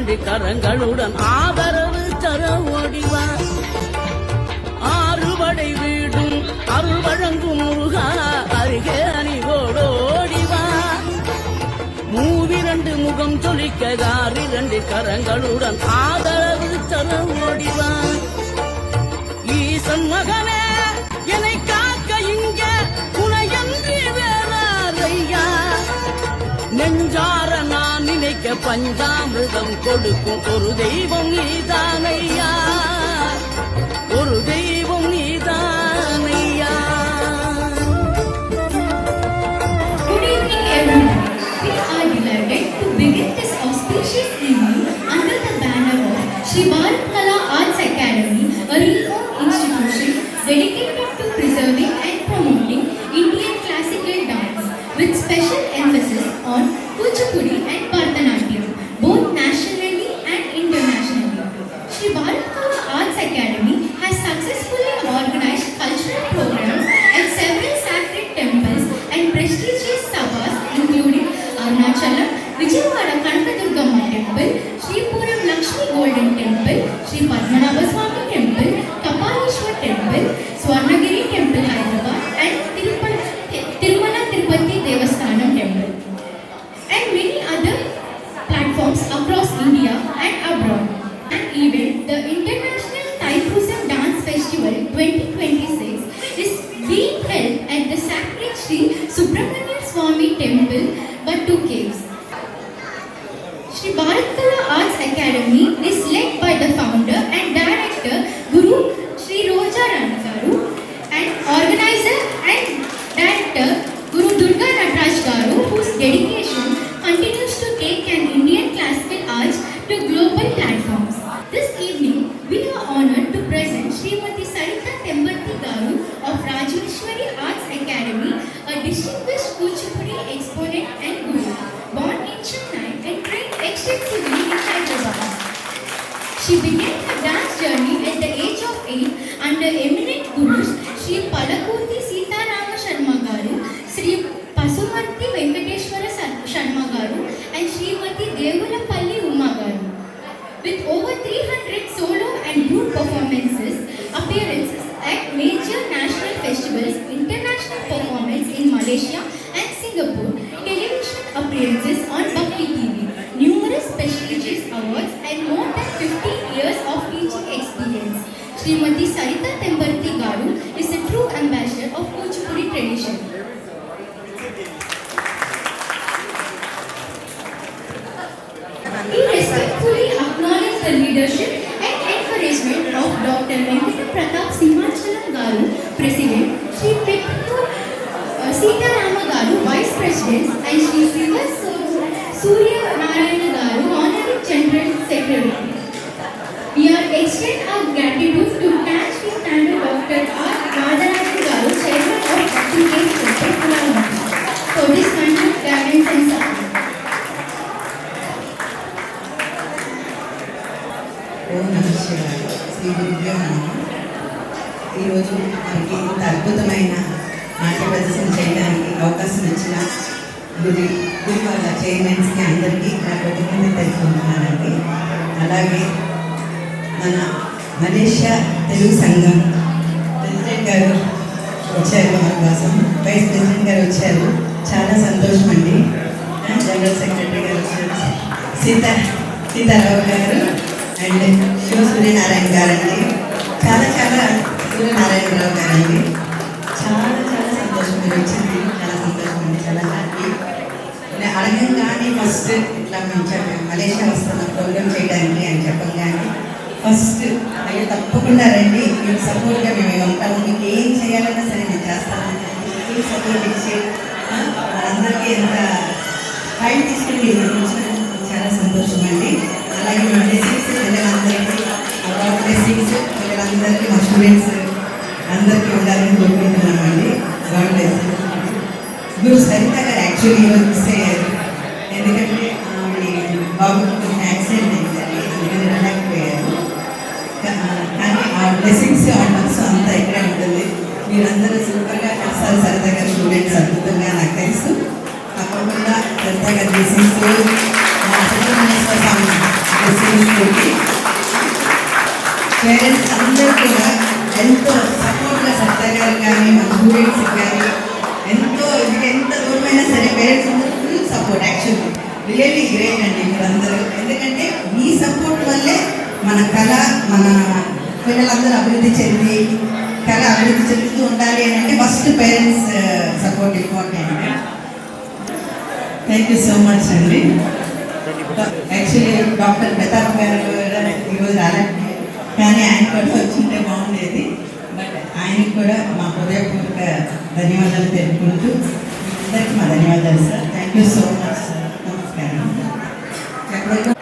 இரண்டு கரங்களுடன் ஆதரவு தர ஓடிவா. ஆறுபடை வீடும் அருள் வழங்கும் முருகா அருகே அணிவோடோடிவா. மூவிரண்டு முகம் சொலிக்கதார் இரண்டு கரங்களுடன் ஆதரவு தர ஓடிவா. ஈசன் மகனே என்னை காக்க இங்க துணையன்றி வேறாரையா. நெஞ்சார நான் நினைக்க பஞ்சாமிர்தம் கொடுக்கும் ஒரு தெய்வம் நீதானையா, ஒரு தெய்வம் நீதானையா. Good evening everyone. We are delighted to begin this auspicious evening under the banner of Shri Bharat Kala Arts Academy, a renowned institution dedicated to preserving and promoting Indian classical dance with special emphasis on Kuchipudi and Bharatanatyam, both nationally and internationally. Shri Bharat Kala Arts Academy has successfully organized cultural programs at several sacred temples and prestigious sabhas including Arunachalam, Vijayawada Kanakadurgamma Temple, Shri Puram Lakshmi Golden Temple, Shri Padmanabha Swami Temple, Kapaleshwar Temple, Swarnagiri Temple Hyderabad and Tirumala Tirupati Devasthanam Temple and many other platforms across India and abroad. And even the International Thaipusam Dance Festival 2026 is being held at the sacred Shri Subramania Swami Temple, Battu Caves. Shri Bharat Kala Arts Academy is led by the founder and director Guru Shri Roja Rani Garu and organizer and director Guru Durga Nataraj Garu, whose dedication continues to take an Indian classical arts to global platforms. This evening, we are honored to present Srimati Sarita Tembarti Garu of Rajeshwari Arts Academy, a distinguished Kuchipudi exponent and guru, born in Chennai and trained extensively in Hyderabad. She began her dance journey at the age of 8 under eminent gurus Sri Palakurti Sitarama Sharma Garu, Sri Pasumarti Venkateshwara Sharma Garu and Srimati Devulapalli Uma Garu. With over 300 solo and group appearances at major national festivals, international performance in Malaysia and Singapore, television appearances on Bhakti TV, numerous prestigious awards and more than 15 years of teaching experience, Srimati Sarita Tembarti Garu is a true ambassador of Kuchipudi tradition. We respectfully acknowledge the leadership and encouragement of Dr. Venkata Pratap Simhachalam Garu, President, Shri Pettur Sitarama Garu, Vice President, and Shri Siva Surya Narayana Garu, Honorary General Secretary. We are extend our gratitude to Taj Standard Dr. R. Radharajan Garu, Chairman of Bhakti Caves Temple, Pulavati, for this kind of guidance and support. ఓం నమః శివాయ. శ్రీ గురుభ్యో నమః. ఈరోజు మనకి ఇంత అద్భుతమైన నాట్య ప్రదర్శన చేయడానికి అవకాశం ఇచ్చిన గురువాల చైర్మన్స్కి అందరికీ నా కృతజ్ఞతలు తెలుసుకుంటున్నానండి. అలాగే మన మలేషియా తెలుగు సంఘం ప్రెసిడెంట్ గారు వచ్చారు, మన కోసం వైస్ ప్రెసిడెంట్ గారు వచ్చారు, చాలా సంతోషం అండి. జనరల్ సెక్రటరీ గారు సీతారావు గారు అండ్ శివ సూర్యనారాయణ గారండి, చాలా సూర్యనారాయణరావు గారండి. చాలా సంతోషం మీరు వచ్చింది, చాలా సంతోషం అండి, చాలా హ్యాపీ. నేను అడగంగానే ఫస్ట్ ఇట్లా మేము మలేషియా వస్తున్న ప్రోగ్రామ్ చేయడానికి అని చెప్పంగానే ఫస్ట్ అయ్యో తప్పకుండా రండి, మీకు సపోర్ట్గా మేము ఉంటాము, మీకు ఏం చేయాలన్నా సరే నేను చేస్తాను, మీకు సపోర్ట్ ఇచ్చి మనందరికీ ఎంత టైం తీసుకుని మీరు చాలా సంతోషం అండి. అలాగే మా బ్లెస్సింగ్స్ పిల్లలందరికీ, అవార్డ్ బ్లెస్సింగ్స్ పిల్లలందరికీ, మా స్టూడెంట్స్ అందరికీ ఉండాలని కోరుకుంటున్నామండి. God bless. Guru Saritha garu actually ఈరోజు మిస్ అయ్యారు, ఎందుకంటే బాబు కొంచెం యాక్సిడెంట్ అయిందండి, అందుకని వెళ్ళకపోయారు. కానీ ఆ బ్లెస్సింగ్స్ ఆ మనసు అంతా ఇక్కడే ఉంటుంది. మీరందరూ సూపర్గా చేస్తారు. సరిత గారు స్టూడెంట్స్ అద్భుతంగా నాకు తెలుసు. తప్పకుండా సరిత గారు బ్లెస్సింగ్స్, సుబ్రహ్మణ్యేశ్వర స్వామి పేరెంట్స్ అందరూ కూడా ఎంతో సపోర్ట్గా సత్య గారు కానీ మా స్టూడెంట్స్ కానీ ఎంత దూరమైనా సరే పేరెంట్స్ అందరూ full support. Actually really great అండి మీరందరూ. ఎందుకంటే మీ సపోర్ట్ వల్లే మన కళ మన పిల్లలందరూ అభివృద్ధి చెందుతూ ఉండాలి అని అంటే first parents support important. Thank you so much అండి. యాక్చువల్లీ డాక్టర్ ప్రతాప్ గారు కూడా ఈరోజు రాలేదు, కానీ ఆయన కూడా వచ్చింటే బాగుండేది. బట్ ఆయనకు కూడా మా హృదయపూర్వక ధన్యవాదాలు తెలుపుకుంటూ అందరికీ మా ధన్యవాదాలు sir. Thank you so much sir. నమస్కారం. ఎక్కడైనా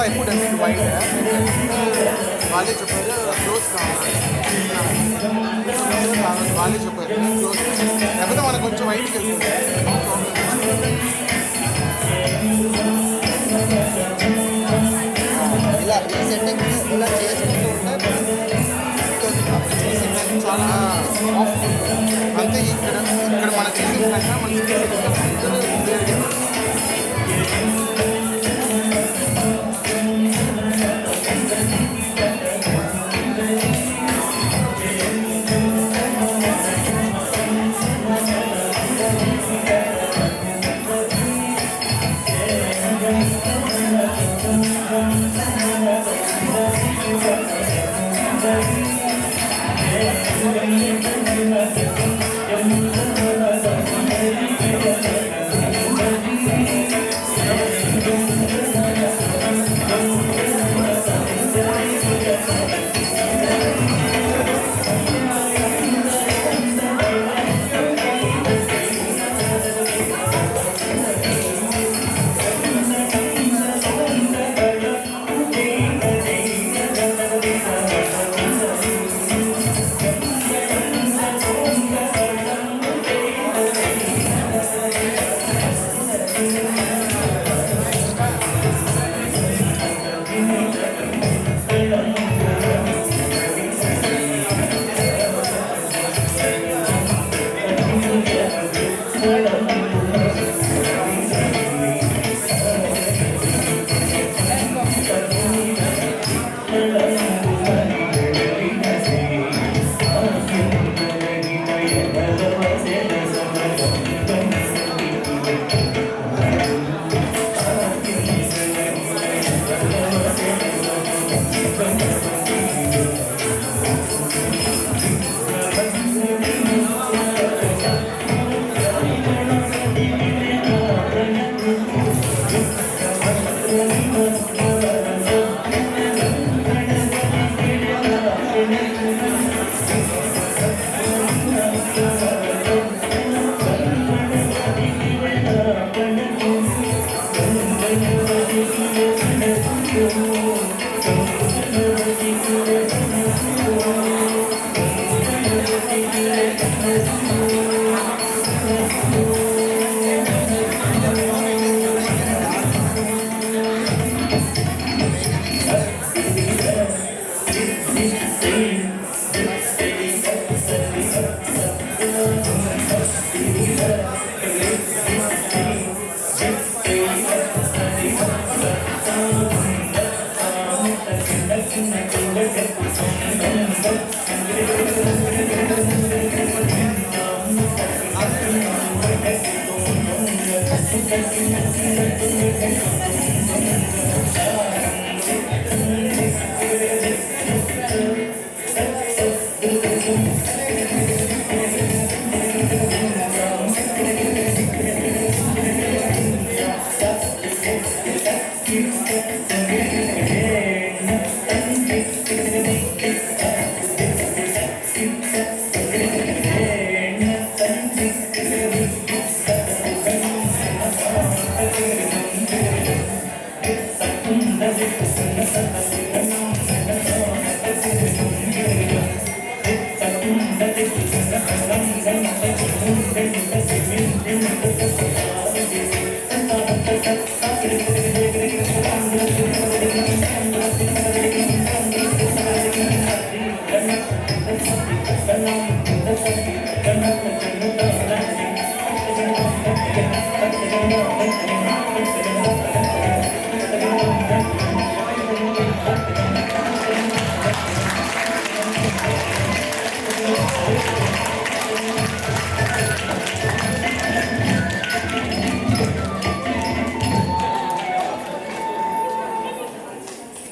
I put a bit white garlic chopper close garlic chopper close లేకపోతే మనకు కొంచెం వైట్కి వెళ్తుంది ఇలా ఈ సెట్టింగ్ ఇలా చేసుకుంటూ ఉంటే చాలా అంతే ఇక్కడ మన చేసిన కన్నా మనకి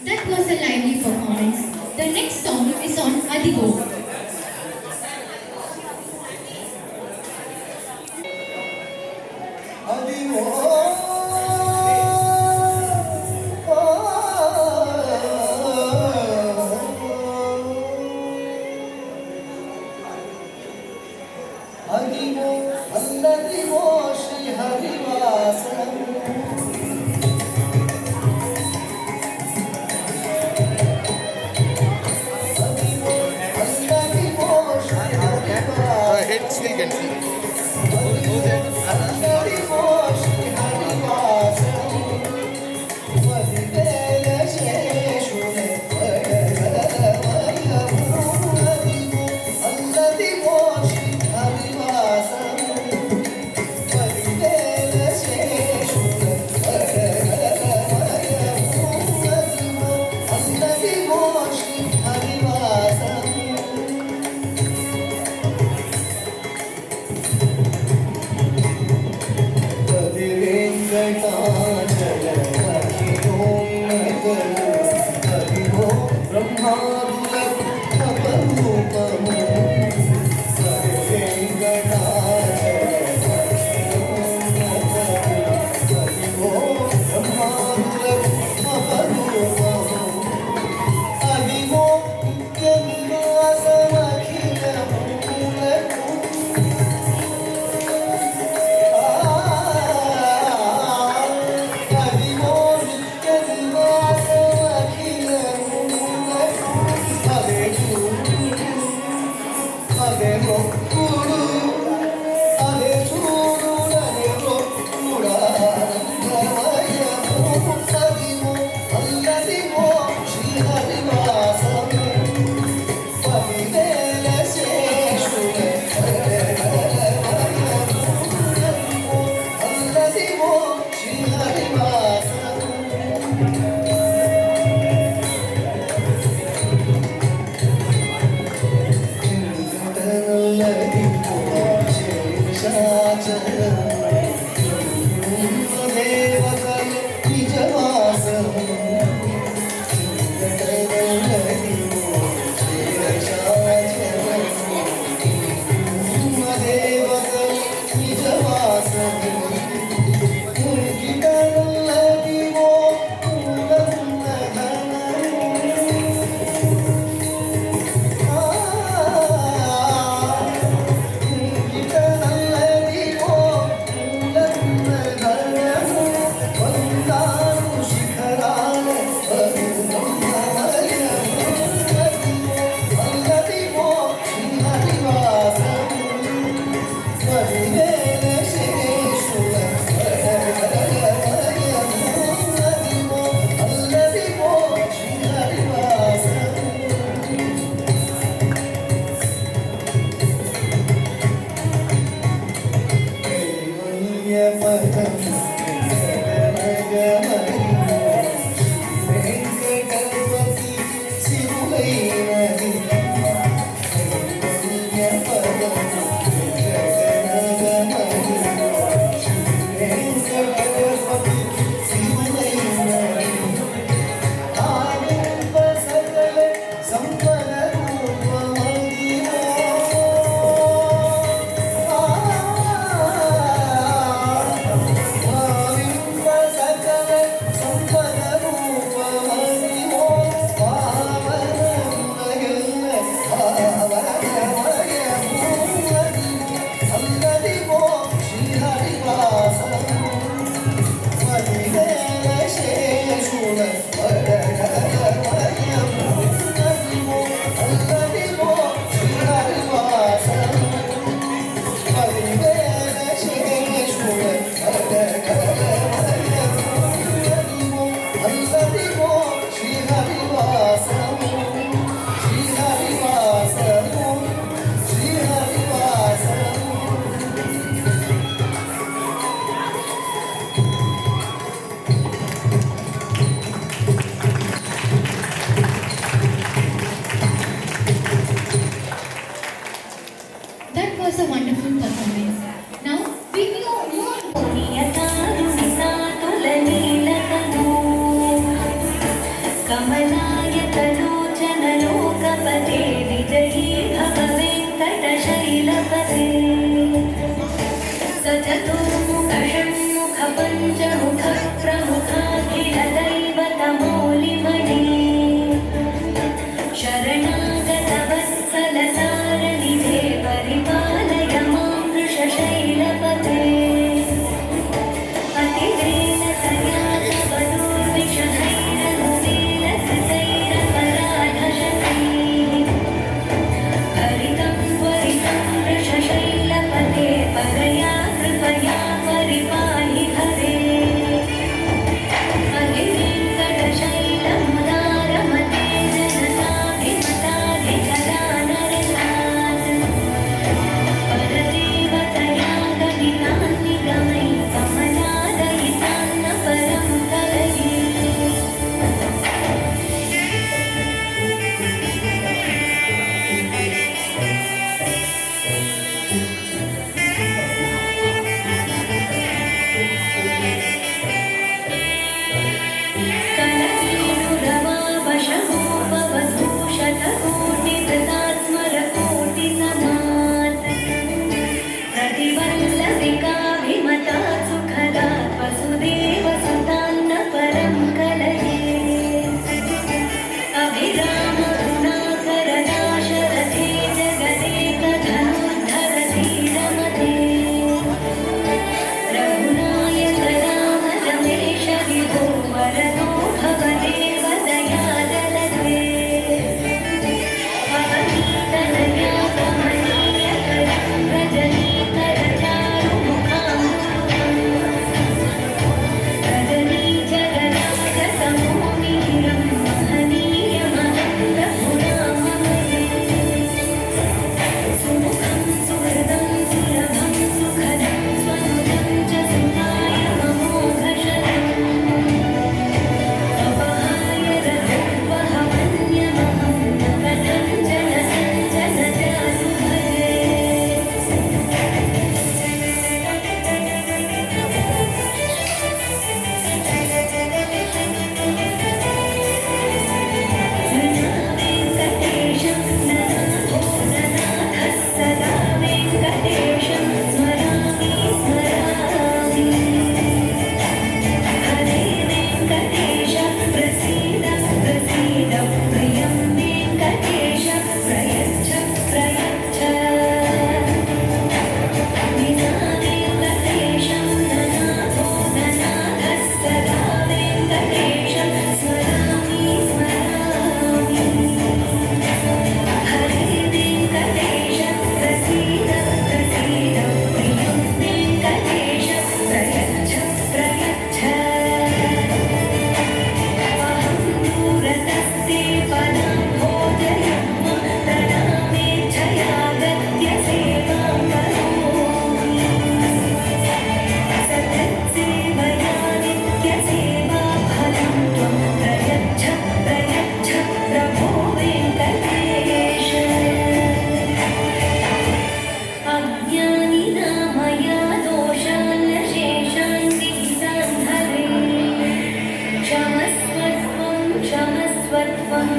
That was a lively performance. The next song is on Adigo. ಹರಿವೋ ಅಲ್ಲದಿವೋ Shri ಹರಿವಾಸನಂ you can see. प्रतिवल्लविकाभिमता सुखदा वसुदेव सुतान्न परं कलये अभिराम गुणाकर दाशरथे जगदेक धनुर्धर धीरमते रघुनायक राम रमेश विभो वरदो भवदेव दयादलते अवनीतनया कमनीयकर रजनीकर चारुमुखाम्बुजं रजनी जगदाग तमोनीरं महनीयमनन्तपुरामहे सुमुखं सुहृदं सुलभं सुखदं स्वनुजं च सुताय ममोघशतम् अपहाय रघुवहमन्यमहं न कथञ्चन सञ्जनजासु भजे वेङ्कटेशं ननाथो ननाथः सदा वेङ्कटेशं स्मरामि स्मरामि हरे वेङ्कटेश प्रसीद प्रसीद प्रियं वेङ्कटेश प्रयच्छ प्रयच्छ विना वेङ्कटेशं ननाथो ननाथः सदा वेङ्कटेशं स्मरामि स्मरामि हरे वेङ्कटेश प्रसीद प्रसीद प्रियं वेङ्कटेश प्रयच्छ प्रयच्छ अहं दूरतस्ते पदं भोजयं प्रणामेच्छयागत्य सेवां करोमि सतत्सेवया नित्यसेवाफलं त्वं प्रयच्छ प्रयच्छ प्रभो वेङ्कटेश अज्ञानिना मया दोषान्नशेषान् विहितान् हरे क्षमस्वत्वं क्षमस्वत्वं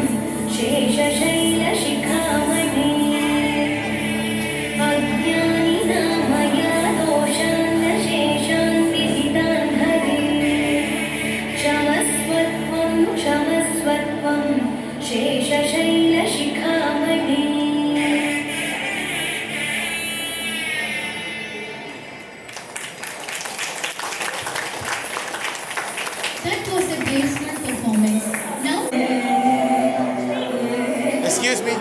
शेषशैलशिखामणे अज्ञानिना मया दोषान्नशेषान् विहितान् हरे क्षमस्वत्वं क्षमस्वत्वं शेषशैलशिखामणे That was a graceful performance. Now, Excuse me.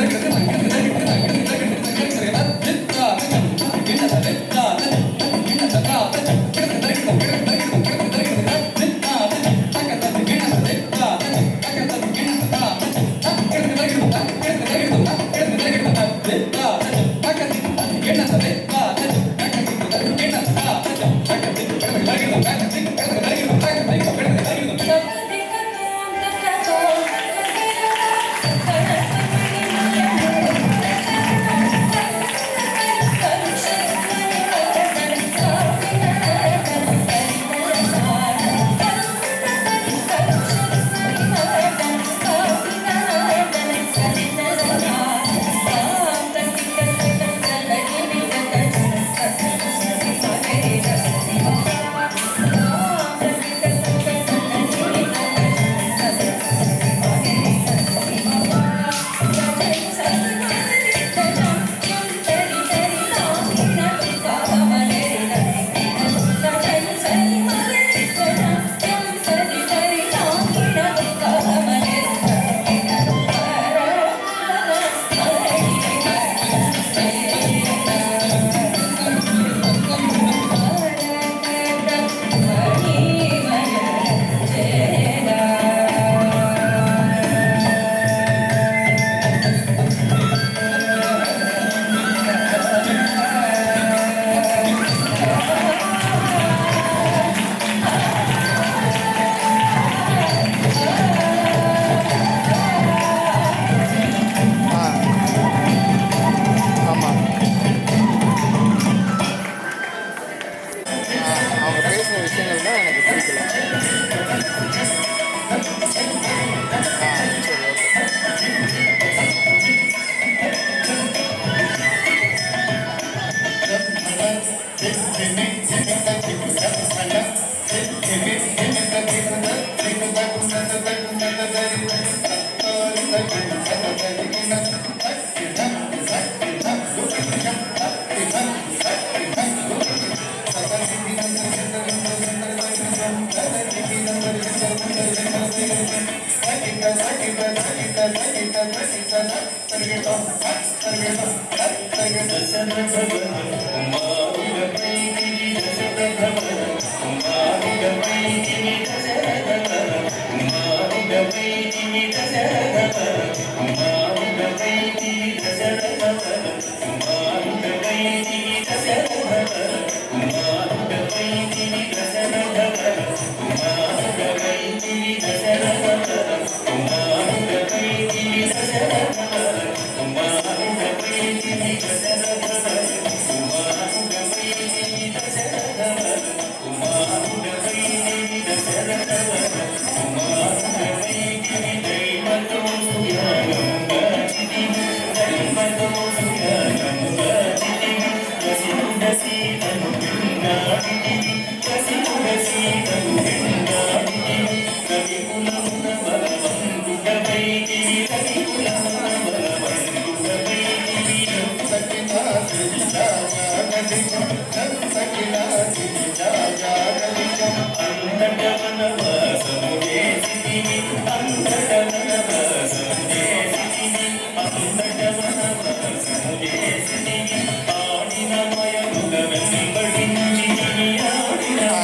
Thank you.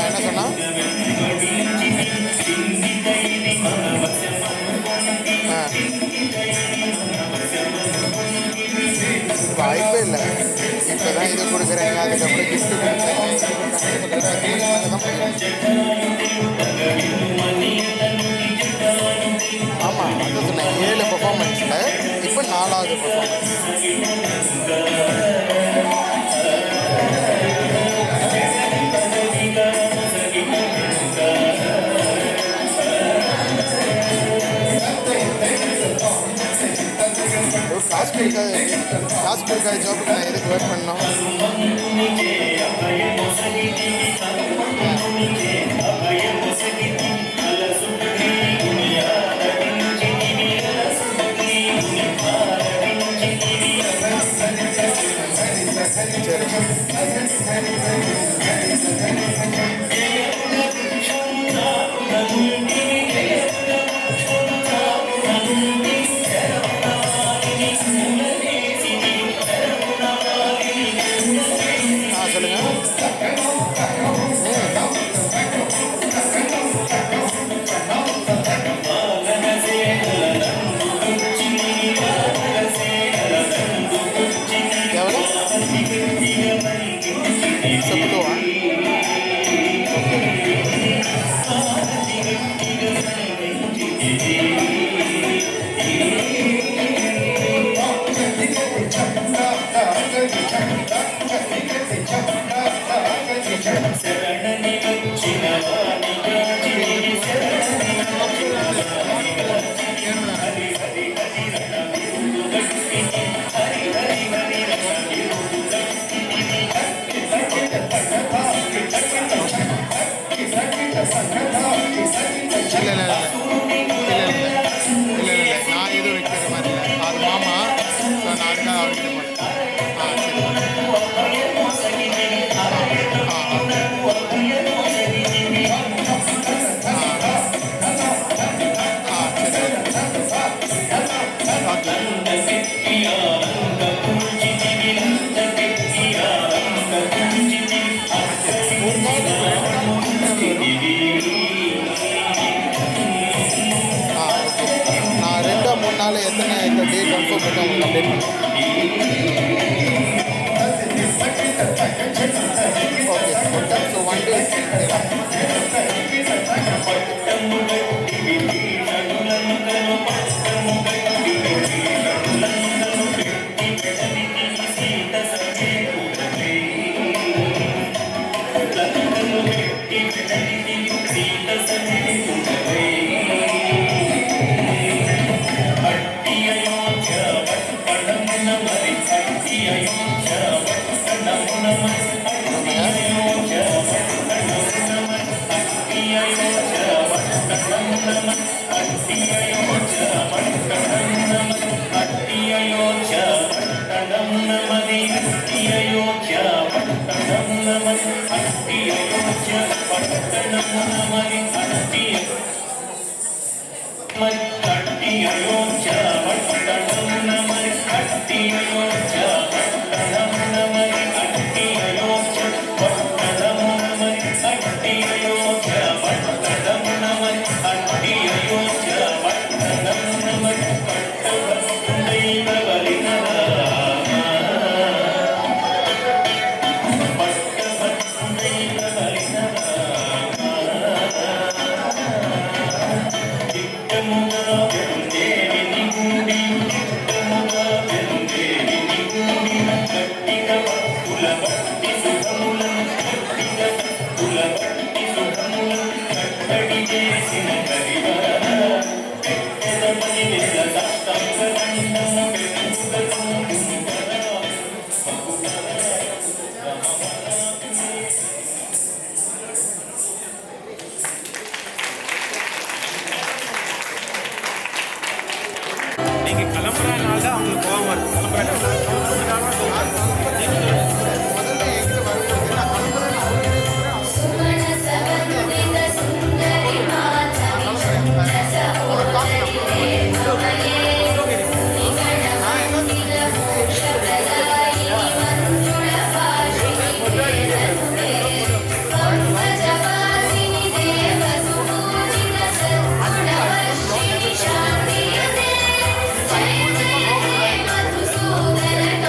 என்ன சொன்னா வாய்ப்பே இல்லை. இப்போ தான் இது கொடுக்குறேங்க, அதுக்கப்புறம் கிஃப்ட் ஆமாம் அது சொன்னேன். 7 பெர்ஃபார்மன்ஸில் இப்போ 4வது பெர்ஃபார்மன்ஸ். காசு கொடுக்காத ஜாபுக்கு நான் எதுக்கு ஒர்க் பண்ணோம்? நான் எதுவும் வைக்கிற மாதிரி இல்லை. அது மாமா நான் அதுக்காக அவர்கிட்ட நான் 2-3 நாள் எத்தனை இந்த டேட் கன்ஃபார்ம் பண்ணி உங்களுக்கு அப்டேட் பண்ணுறேன். ஓகே ஸோ 1 day Like நீங்கள் கிளம்புறதுனால தான் அவங்களுக்கு கோவம் வருது. முதல்ல எங்கிட்ட வரும்போது நான் கிளம்புறேன்னு அவங்க ಸುಮನ ಸವಂದಿತ ಸುಂದರಿ ಮಾಧವಿ ஒரு காசு ಸಹೋದರಿ ನಿಗಣ ಮಂದಿರ ಮೋಕ್ಷಪ್ರದಾಯಿ ಮಂಜುಳ ಭಾಷಿಣಿ ಪಂಕಜವಾಸಿನಿ ದೇವ ಸುಪೂಜಿತ ಸದ್ಗುಣವರ್ಷಿಣಿ ಶಾಂತಿಯತೆ ಜಯ ಜಯ ಹೇ Madhusudana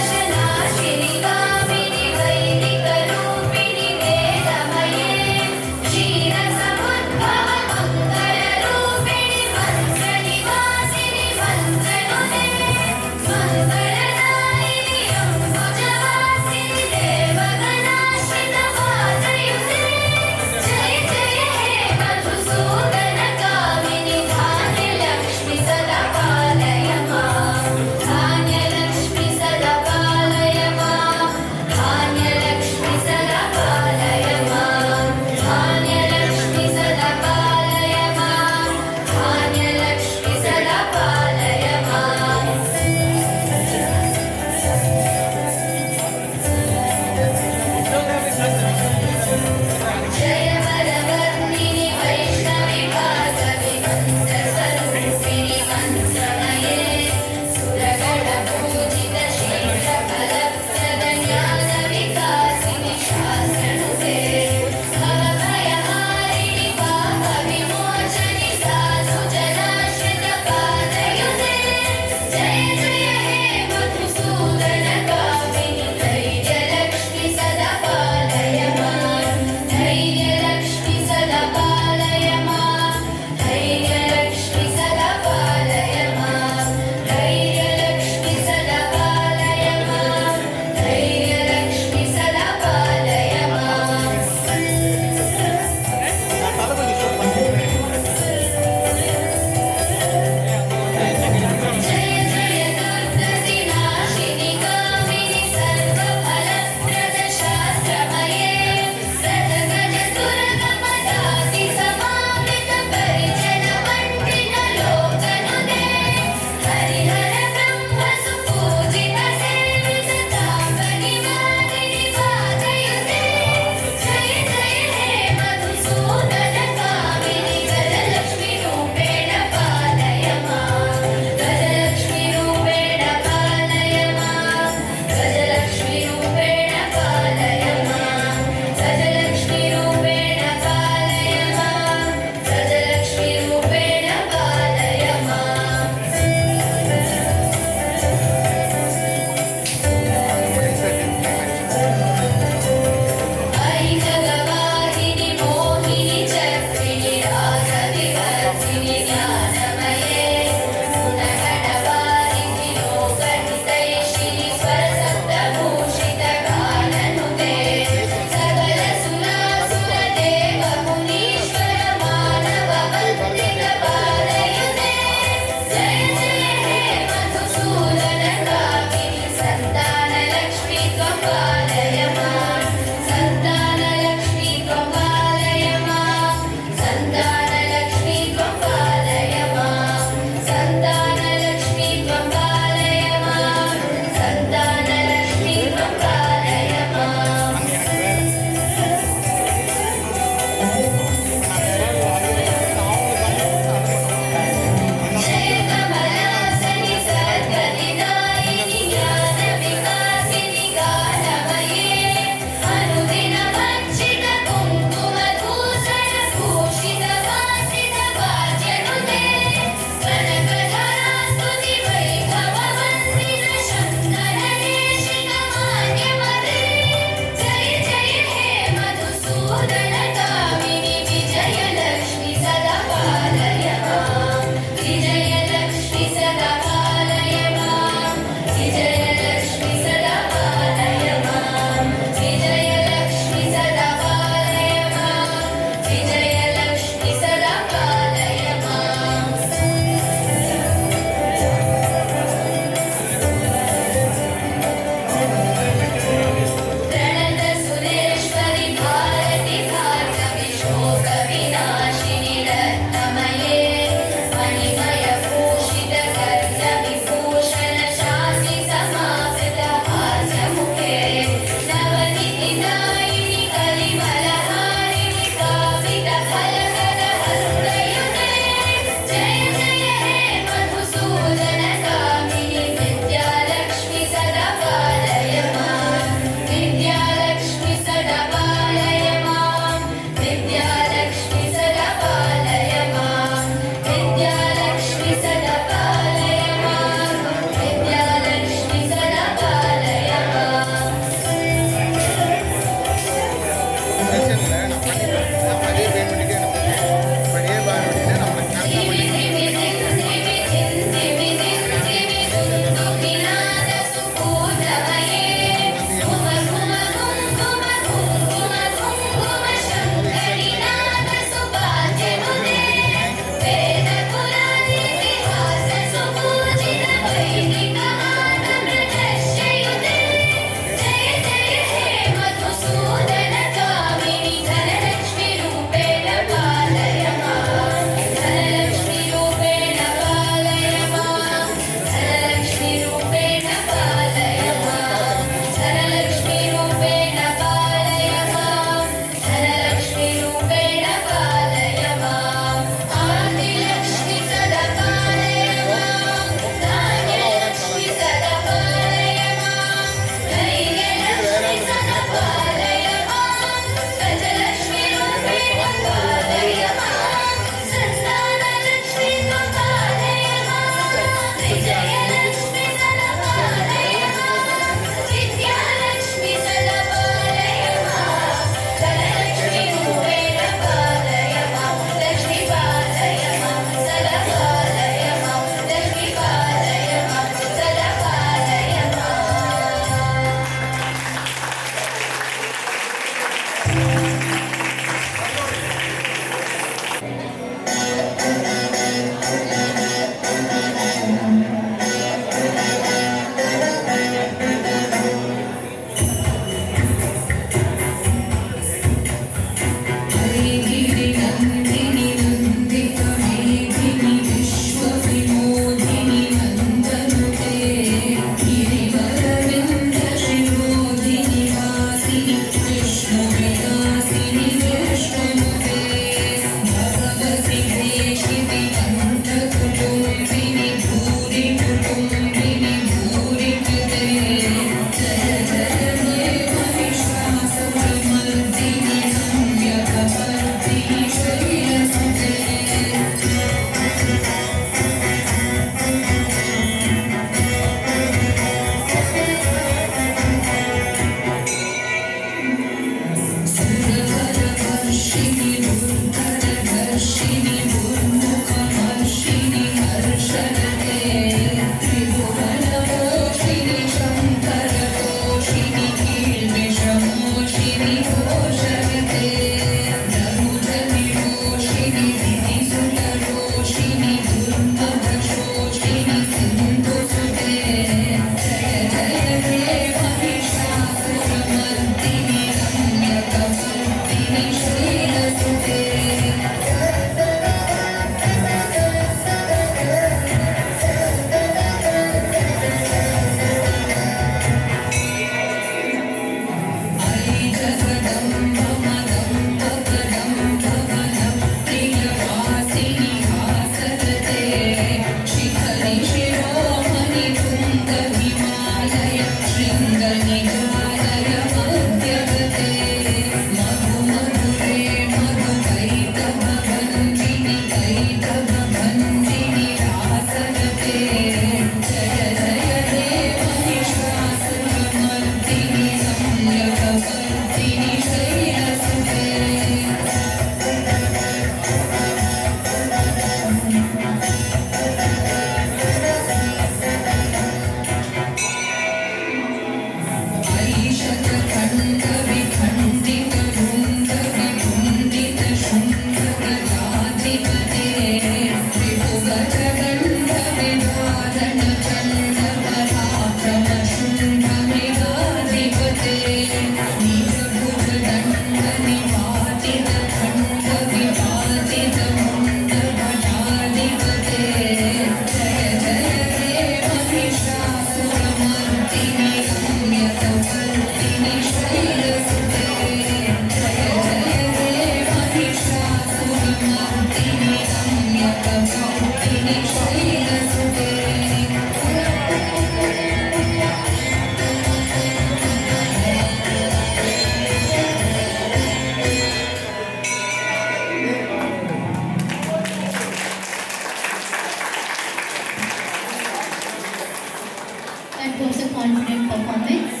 That was a confident performance.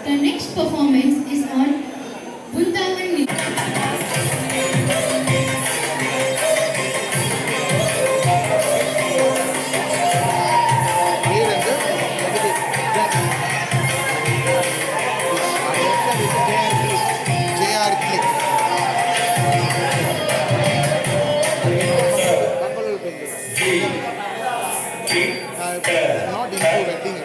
The next performance is on Bundavan Nitya. JR Click. Not into wedding.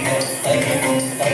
Thank you.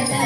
Sa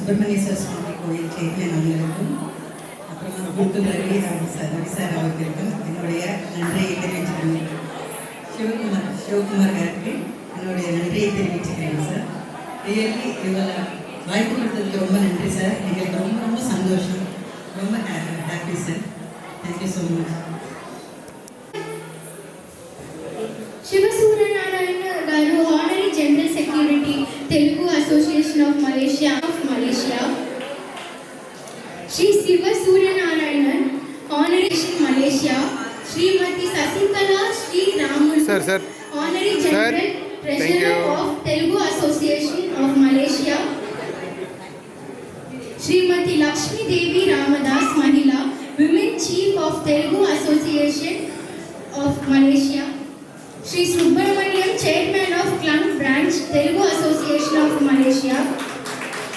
சுப்பிரமணியேஸ்வர சுவாமி கோயில் சேர்மன் அவங்களுக்கும் அப்புறமா குருத்து ரவி சார் அவர்களுக்கும் என்னுடைய நன்றியை தெரிவிச்சுக்கிறேன். சிவகுமார் காருக்கு என்னுடைய நன்றியை தெரிவிச்சுக்கிறேன் சார். ரியலி இவ்வளோ வாய்ப்பு கொடுத்ததுக்கு ரொம்ப நன்றி சார். எங்களுக்கு ரொம்ப ரொம்ப சந்தோஷம், ரொம்ப happy sir. Thank you so much. Shiva Narayana Garu, Honorary General Secretary, Telugu Association of Malaysia. Shri Shiva Narayanan, Honorary Malaysia. Srimati Sasikala Sri Raman, Sir. Honorary General Treasurer of Telugu Association of Malaysia. Srimati Lakshmi Devi Ramadas Mahila, Women Chief of Telugu Association of Malaysia. Shri Subramaniam, Chairman of Klang Branch, Telugu Association of Malaysia.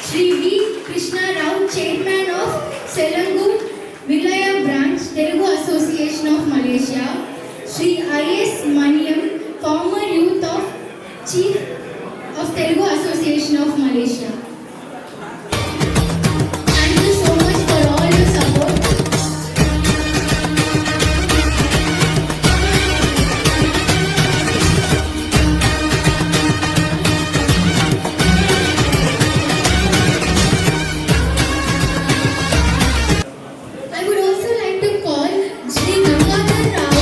Shri V. Krishna Rao, Chairman of Selangor Vilaya Branch, Telugu Association of Malaysia. Shri I.S. Maniam, former youth of Chief of Telugu Association of Malaysia. Thank you so much for all your support. I would also like to call Shri Gangadhar Rao.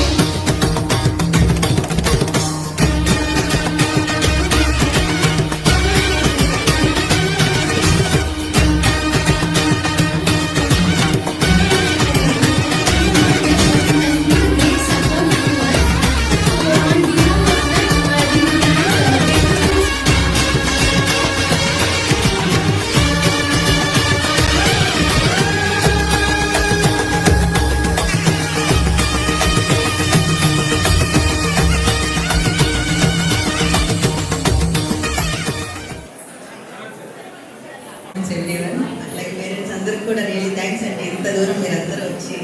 చెప్పేవారు అట్లాగే parents అందరికి కూడా really thanks అండి. ఇంత దూరం మీరు అందరూ వచ్చి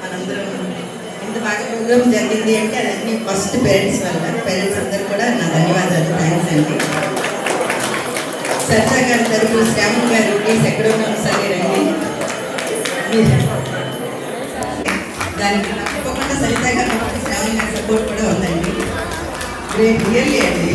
మనందరం ఇంత బాగా ప్రోగ్రామ్ జరిగింది అంటే అదన్నీ ఫస్ట్ పేరెంట్స్ వల్ల. పేరెంట్స్ అందరికి కూడా నా ధన్యవాదాలు, థ్యాంక్స్ అండి. సరితా గారి తరపు శ్రావణ్ గారు ప్లీజ్ ఎక్కడో ఒకసారి రండి. దానికి తప్పకుండా సరితా గారు శ్రావణ్ గారి సపోర్ట్ కూడా ఉందండి. రియల్లీ అండి.